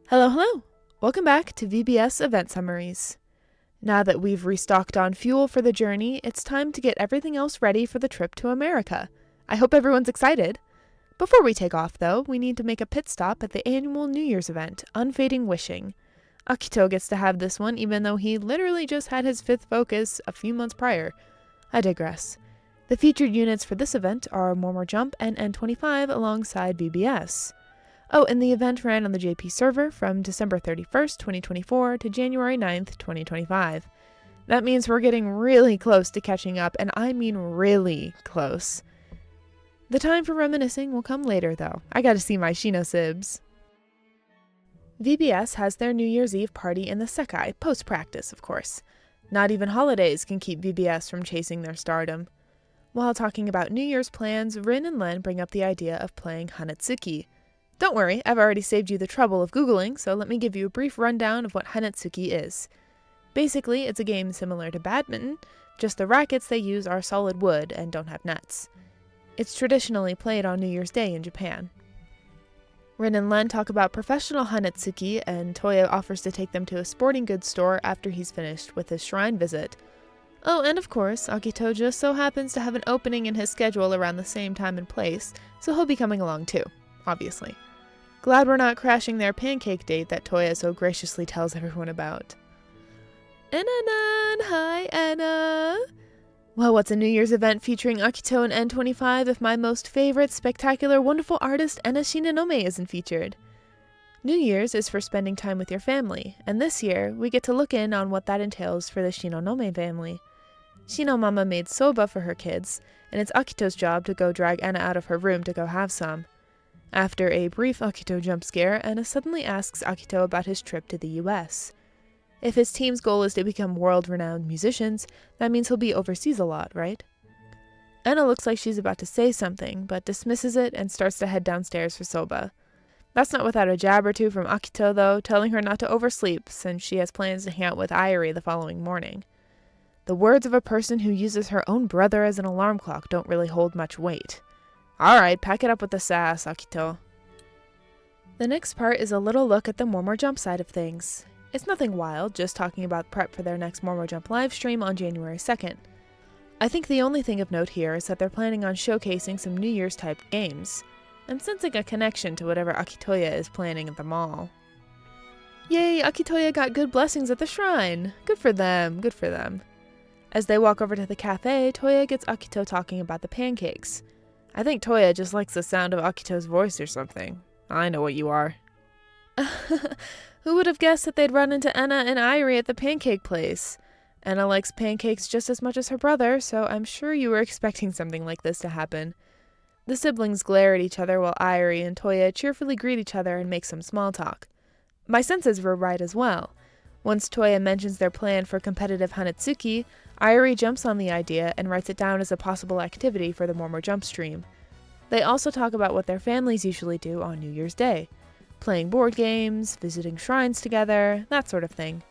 Hello, hello! Welcome back to VBS Event Summaries. Now that we've restocked on fuel for the journey, it's time to get everything else ready for the trip to America. I hope everyone's excited. Before we take off, though, we need to make a pit stop at the annual New Year's event, Unfading Wishing. Akito gets to have this one, even though he literally just had his 5th focus a few months prior. I digress. The featured units for this event are Mormor Jump and N25 alongside VBS. Oh, and the event ran on the JP server from December 31st, 2024 to January 9th, 2025. That means we're getting really close to catching up, and I mean really close. The time for reminiscing will come later, though. I gotta see my Xion sibs. VBS has their New Year's Eve party in the Sekai, post-practice, of course. Not even holidays can keep VBS from chasing their stardom. While talking about New Year's plans, Rin and Len bring up the idea of playing Hanetsuki. Don't worry, I've already saved you the trouble of Googling, so let me give you a brief rundown of what Hanetsuki is. Basically, it's a game similar to badminton, just the rackets they use are solid wood and don't have nets. It's traditionally played on New Year's Day in Japan. Rin and Len talk about professional Hanetsuki, and Toya offers to take them to a sporting goods store after he's finished with his shrine visit. Oh, and of course, Akito just so happens to have an opening in his schedule around the same time and place, so he'll be coming along too, obviously. Glad we're not crashing their pancake date that Toya so graciously tells everyone about. Anna-nan! Hi, Anna! Well, what's a New Year's event featuring Akito and N25 if my most favorite, spectacular, wonderful artist Anna Shinonome isn't featured? New Year's is for spending time with your family, and this year, we get to look in on what that entails for the Shinonome family. Shinomama made soba for her kids, and it's Akito's job to go drag Anna out of her room to go have some. After a brief Akito jump scare, Anna suddenly asks Akito about his trip to the US. If his team's goal is to become world-renowned musicians, that means he'll be overseas a lot, right? Anna looks like she's about to say something, but dismisses it and starts to head downstairs for soba. That's not without a jab or two from Akito, though, telling her not to oversleep, since she has plans to hang out with Irie the following morning. The words of a person who uses her own brother as an alarm clock don't really hold much weight. Alright, pack it up with the sass, Akito. The next part is a little look at the Mormor Jump side of things. It's nothing wild, just talking about prep for their next Mormor Jump livestream on January 2nd. I think the only thing of note here is that they're planning on showcasing some New Year's type games. I'm sensing a connection to whatever Akitoya is planning at the mall. Yay, Akitoya got good blessings at the shrine! Good for them, good for them. As they walk over to the cafe, Toya gets Akito talking about the pancakes. I think Toya just likes the sound of Akito's voice or something. I know what you are. Who would have guessed that they'd run into Anna and Irie at the pancake place? Anna likes pancakes just as much as her brother, so I'm sure you were expecting something like this to happen. The siblings glare at each other while Irie and Toya cheerfully greet each other and make some small talk. My senses were right as well. Once Toya mentions their plan for competitive Hanetsuki, Irie jumps on the idea and writes it down as a possible activity for the Mormor Jump stream. They also talk about what their families usually do on New Year's Day. Playing board games, visiting shrines together, that sort of thing.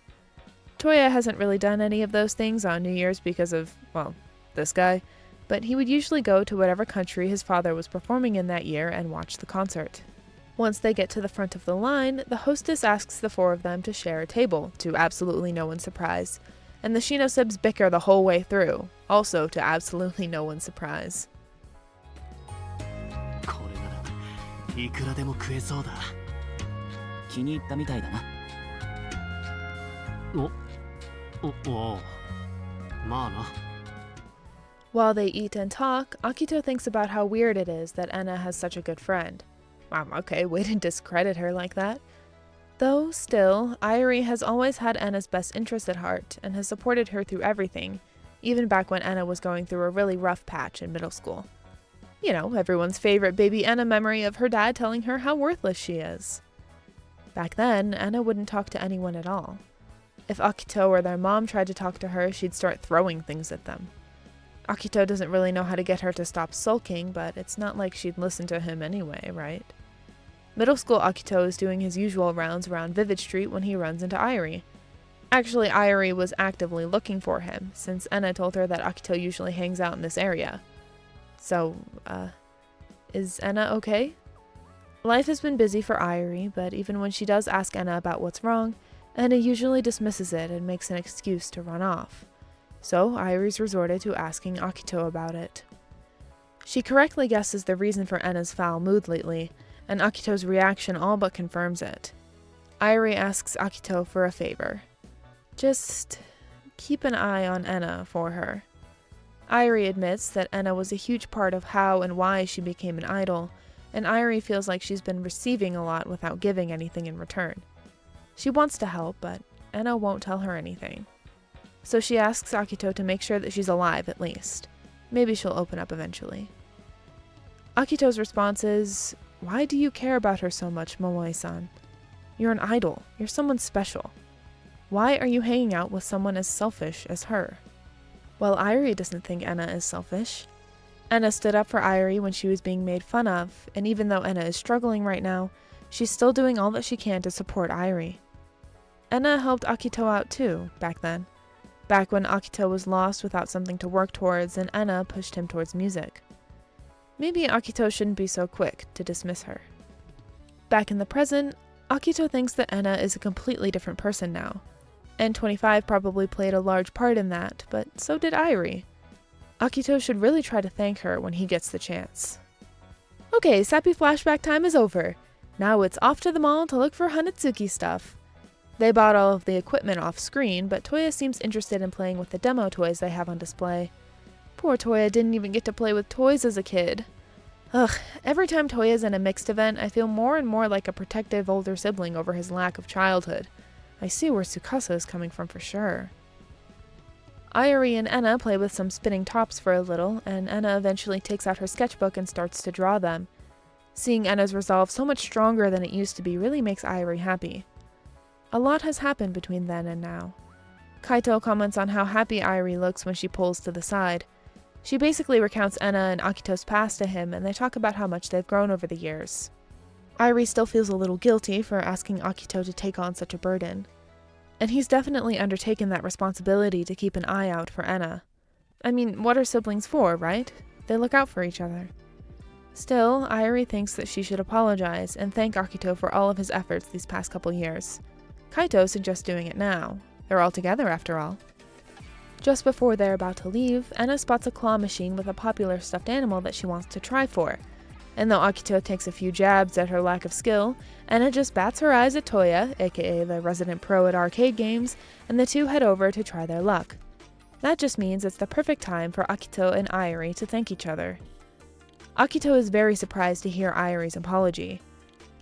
Toya hasn't really done any of those things on New Year's because of, well, this guy, but he would usually go to whatever country his father was performing in that year and watch the concert. Once they get to the front of the line, the hostess asks the 4 of them to share a table, to absolutely no one's surprise. And the Shinosibs bicker the whole way through, also to absolutely no one's surprise. While they eat and talk, Akito thinks about how weird it is that Anna has such a good friend. Wow, okay, way to discredit her like that. Though, still, Irie has always had Anna's best interest at heart and has supported her through everything, even back when Anna was going through a really rough patch in middle school. You know, everyone's favorite baby Anna memory of her dad telling her how worthless she is. Back then, Anna wouldn't talk to anyone at all. If Akito or their mom tried to talk to her, she'd start throwing things at them. Akito doesn't really know how to get her to stop sulking, but it's not like she'd listen to him anyway, right? Middle school Akito is doing his usual rounds around Vivid Street when he runs into Irie. Actually, Irie was actively looking for him, since Anna told her that Akito usually hangs out in this area. So, is Anna okay? Life has been busy for Irie, but even when she does ask Enna about what's wrong, Enna usually dismisses it and makes an excuse to run off. So Irie's resorted to asking Akito about it. She correctly guesses the reason for Enna's foul mood lately, and Akito's reaction all but confirms it. Irie asks Akito for a favor. Just keep an eye on Enna for her. Irie admits that Enna was a huge part of how and why she became an idol, and Irie feels like she's been receiving a lot without giving anything in return. She wants to help, but Enna won't tell her anything. So she asks Akito to make sure that she's alive at least. Maybe she'll open up eventually. Akito's response is, "Why do you care about her so much, Momoe-san? You're an idol. You're someone special. Why are you hanging out with someone as selfish as her?" Well, Irie doesn't think Enna is selfish. Enna stood up for Irie when she was being made fun of, and even though Enna is struggling right now, she's still doing all that she can to support Irie. Enna helped Akito out too, back then. Back when Akito was lost without something to work towards, and Enna pushed him towards music. Maybe Akito shouldn't be so quick to dismiss her. Back in the present, Akito thinks that Enna is a completely different person now. N25 probably played a large part in that, but so did Irie. Akito should really try to thank her when he gets the chance. Okay, sappy flashback time is over. Now it's off to the mall to look for Hanatsuki stuff. They bought all of the equipment off screen, but Toya seems interested in playing with the demo toys they have on display. Poor Toya didn't even get to play with toys as a kid. Ugh, every time Toya's in a mixed event, I feel more and more like a protective older sibling over his lack of childhood. I see where Tsukasa is coming from for sure. Irie and Enna play with some spinning tops for a little, and Enna eventually takes out her sketchbook and starts to draw them. Seeing Enna's resolve so much stronger than it used to be really makes Irie happy. A lot has happened between then and now. Kaito comments on how happy Irie looks when she pulls to the side. She basically recounts Enna and Akito's past to him, and they talk about how much they've grown over the years. Irie still feels a little guilty for asking Akito to take on such a burden. And he's definitely undertaken that responsibility to keep an eye out for Enna. I mean, what are siblings for, right? They look out for each other. Still, Irie thinks that she should apologize and thank Akito for all of his efforts these past couple years. Kaito suggests doing it now. They're all together after all. Just before they're about to leave, Enna spots a claw machine with a popular stuffed animal that she wants to try for. And though Akito takes a few jabs at her lack of skill, Enna just bats her eyes at Toya, aka the resident pro at arcade games, and the two head over to try their luck. That just means it's the perfect time for Akito and Irie to thank each other. Akito is very surprised to hear Irie's apology.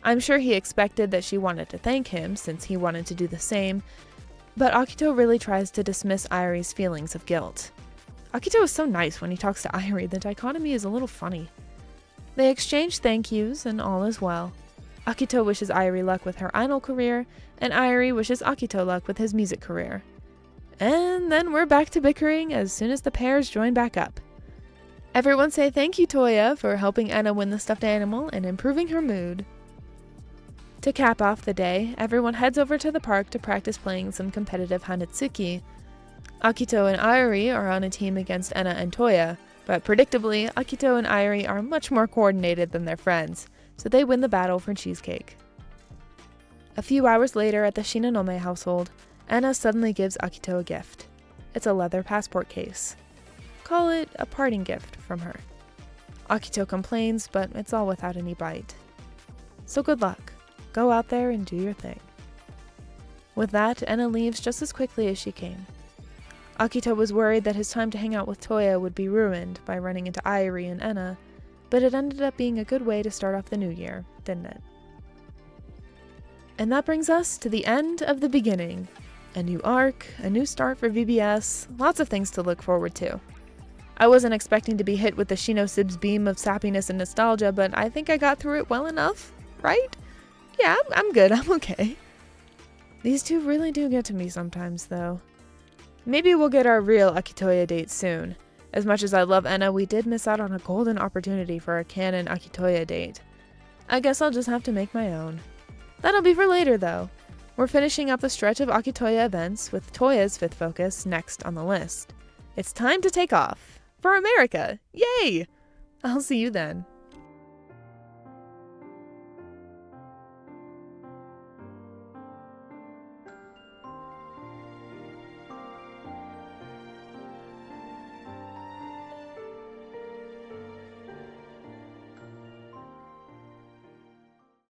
I'm sure he expected that she wanted to thank him, since he wanted to do the same, but Akito really tries to dismiss Irie's feelings of guilt. Akito is so nice when he talks to Irie, the dichotomy is a little funny. They exchange thank yous, and all is well. Akito wishes Irie luck with her idol career, and Irie wishes Akito luck with his music career. And then we're back to bickering as soon as the pairs join back up. Everyone say thank you, Toya, for helping Enna win the stuffed animal and improving her mood. To cap off the day, everyone heads over to the park to practice playing some competitive Hanatsuki. Akito and Irie are on a team against Enna and Toya, but predictably, Akito and Irie are much more coordinated than their friends, so they win the battle for cheesecake. A few hours later at the Shinonome household, Enna suddenly gives Akito a gift. It's a leather passport case. Call it a parting gift from her. Akito complains, but it's all without any bite. So good luck. Go out there and do your thing. With that, Enna leaves just as quickly as she came. Akito was worried that his time to hang out with Toya would be ruined by running into Irie and Enna, but it ended up being a good way to start off the new year, didn't it? And that brings us to the end of the beginning. A new arc, a new start for VBS, lots of things to look forward to. I wasn't expecting to be hit with the Shino Sib's beam of sappiness and nostalgia, but I think I got through it well enough, right? Yeah, I'm good, I'm okay. These two really do get to me sometimes, though. Maybe we'll get our real Akitoya date soon. As much as I love Enna, we did miss out on a golden opportunity for a canon Akitoya date. I guess I'll just have to make my own. That'll be for later, though. We're finishing up the stretch of Akitoya events, with Toya's fifth focus next on the list. It's time to take off. For America! Yay! I'll see you then.